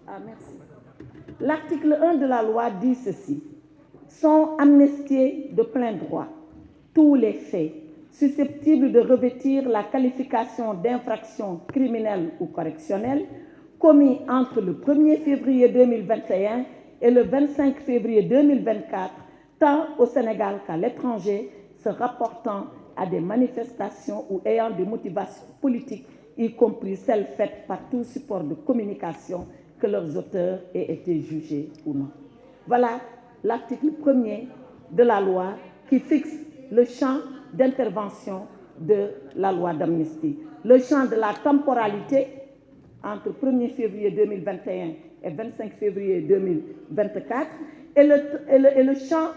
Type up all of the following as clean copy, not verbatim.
Ah, merci. L'article 1 de la loi dit ceci. Sont amnistiés de plein droit tous les faits susceptibles de revêtir la qualification d'infraction criminelle ou correctionnelle commis entre le 1er février 2021 et le 25 février 2024, tant au Sénégal qu'à l'étranger, se rapportant à des manifestations ou ayant des motivations politiques, y compris celles faites par tout support de communication, que leurs auteurs aient été jugés ou non. Voilà l'article 1er de la loi qui fixe le champ d'intervention de la loi d'amnistie, le champ de la temporalité entre 1er février 2021 et 25 février 2024 et le champ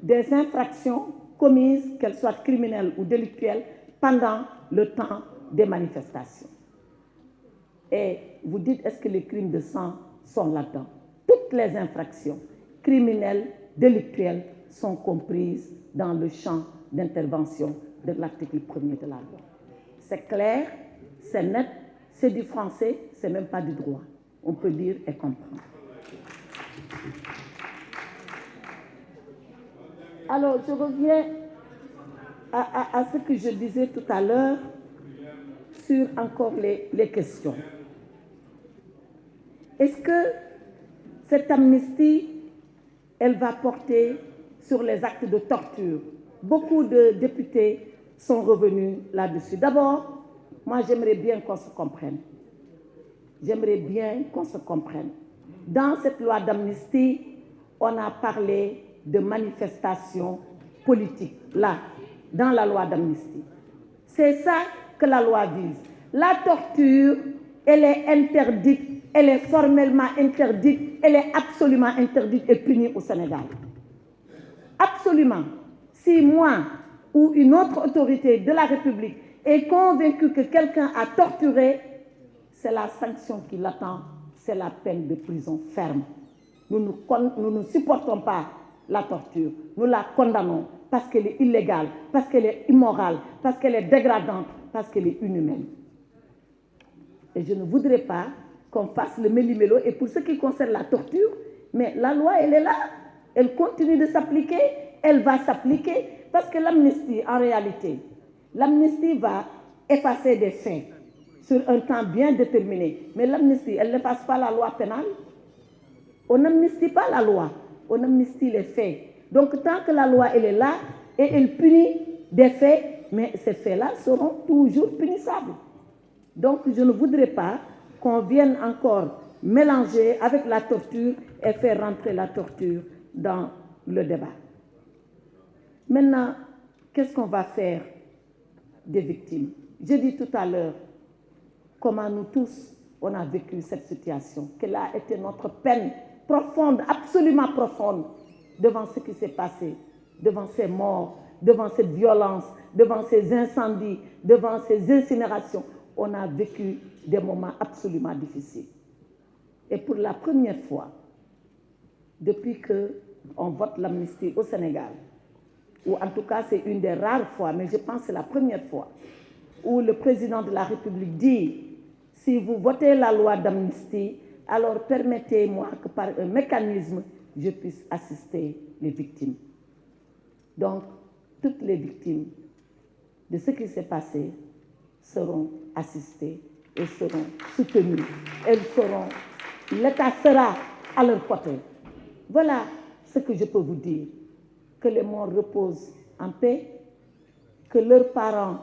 des infractions commises, qu'elles soient criminelles ou délictuelles, pendant le temps des manifestations. Et vous dites, est-ce que les crimes de sang sont là-dedans? Toutes les infractions criminelles, délictuelles sont comprises dans le champ d'intervention de l'article 1er de la loi. C'est clair, c'est net, c'est du français, c'est même pas du droit. On peut lire et comprendre. Alors, je reviens à ce que je disais tout à l'heure sur encore les questions. Est-ce que cette amnistie, elle va porter sur les actes de torture? Beaucoup de députés sont revenus là-dessus. D'abord, moi, j'aimerais bien qu'on se comprenne. J'aimerais bien qu'on se comprenne. Dans cette loi d'amnistie, on a parlé de manifestations politiques, là, dans la loi d'amnistie. C'est ça que la loi vise. La torture, elle est interdite, elle est formellement interdite, elle est absolument interdite et punie au Sénégal. Absolument. Si moi ou une autre autorité de la République est convaincue que quelqu'un a torturé, c'est la sanction qui l'attend, c'est la peine de prison ferme. Nous ne supportons pas la torture, nous la condamnons parce qu'elle est illégale, parce qu'elle est immorale, parce qu'elle est dégradante, parce qu'elle est inhumaine. Et je ne voudrais pas qu'on fasse le méli-mélo. Et pour ce qui concerne la torture, mais la loi, elle est là, elle continue de s'appliquer, elle va s'appliquer, parce que l'amnistie, en réalité, l'amnistie va effacer des faits sur un temps bien déterminé. Mais l'amnistie, elle n'efface pas la loi pénale. On n'amnistie pas la loi, on amnistie les faits. Donc tant que la loi, elle est là, et elle punit des faits, mais ces faits-là seront toujours punissables. Donc je ne voudrais pas qu'on vienne encore mélanger avec la torture et faire rentrer la torture dans le débat. Maintenant, qu'est-ce qu'on va faire des victimes? J'ai dit tout à l'heure comment nous tous, on a vécu cette situation, quelle a été notre peine profonde, absolument profonde, devant ce qui s'est passé, devant ces morts, devant cette violence, devant ces incendies, devant ces incinérations. On a vécu des moments absolument difficiles. Et pour la première fois, depuis qu'on vote l'amnistie au Sénégal, ou en tout cas c'est une des rares fois, mais je pense que c'est la première fois, où le président de la République dit, si vous votez la loi d'amnistie, alors permettez-moi que par un mécanisme, je puisse assister les victimes. Donc, toutes les victimes de ce qui s'est passé seront assistées et seront soutenues. L'État sera à leur côté. Voilà ce que je peux vous dire. Que les morts reposent en paix, que leurs parents,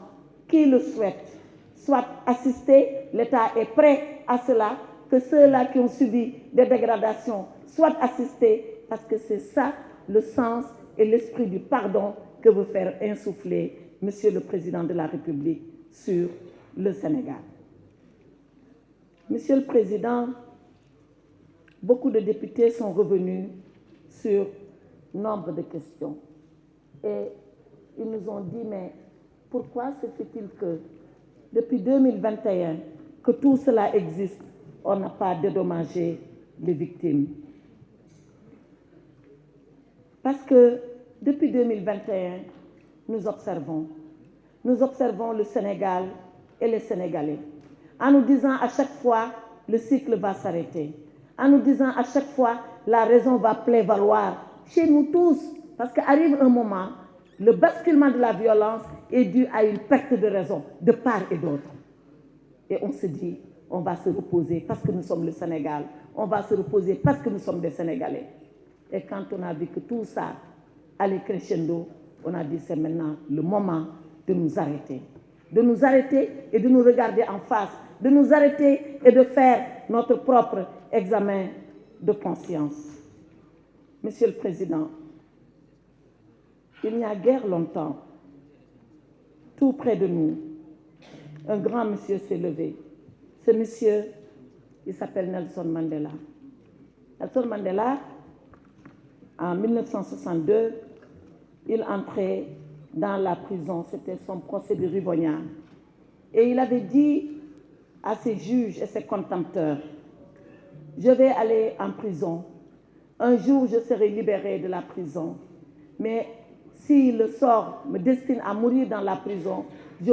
qui le souhaitent, soient assistés. L'État est prêt à cela. Que ceux-là qui ont subi des dégradations soient assistés, parce que c'est ça le sens et l'esprit du pardon que veut faire insuffler Monsieur le Président de la République sur le Sénégal. Monsieur le Président, beaucoup de députés sont revenus sur nombre de questions. Et ils nous ont dit, mais pourquoi se fait-il que depuis 2021, que tout cela existe, on n'a pas dédommagé les victimes? Parce que depuis 2021, nous observons le Sénégal et les Sénégalais, en nous disant à chaque fois, le cycle va s'arrêter. en nous disant à chaque fois la raison va prévaloir chez nous tous, parce qu'arrive un moment, le basculement de la violence est dû à une perte de raison de part et d'autre. Et on se dit, on va se reposer parce que nous sommes le Sénégal, on va se reposer parce que nous sommes des Sénégalais. Et quand on a vu que tout ça allait crescendo, on a dit c'est maintenant le moment de nous arrêter. De nous arrêter et de nous regarder en face, de nous arrêter et de faire notre propre examen de conscience. Monsieur le Président, il n'y a guère longtemps, tout près de nous, un grand monsieur s'est levé. Ce monsieur, il s'appelle Nelson Mandela. Nelson Mandela, en 1962, il entrait dans la prison, c'était son procès de Rivonia. Et il avait dit à ses juges et ses contempteurs, je vais aller en prison. Un jour, je serai libéré de la prison. Mais si le sort me destine à mourir dans la prison, je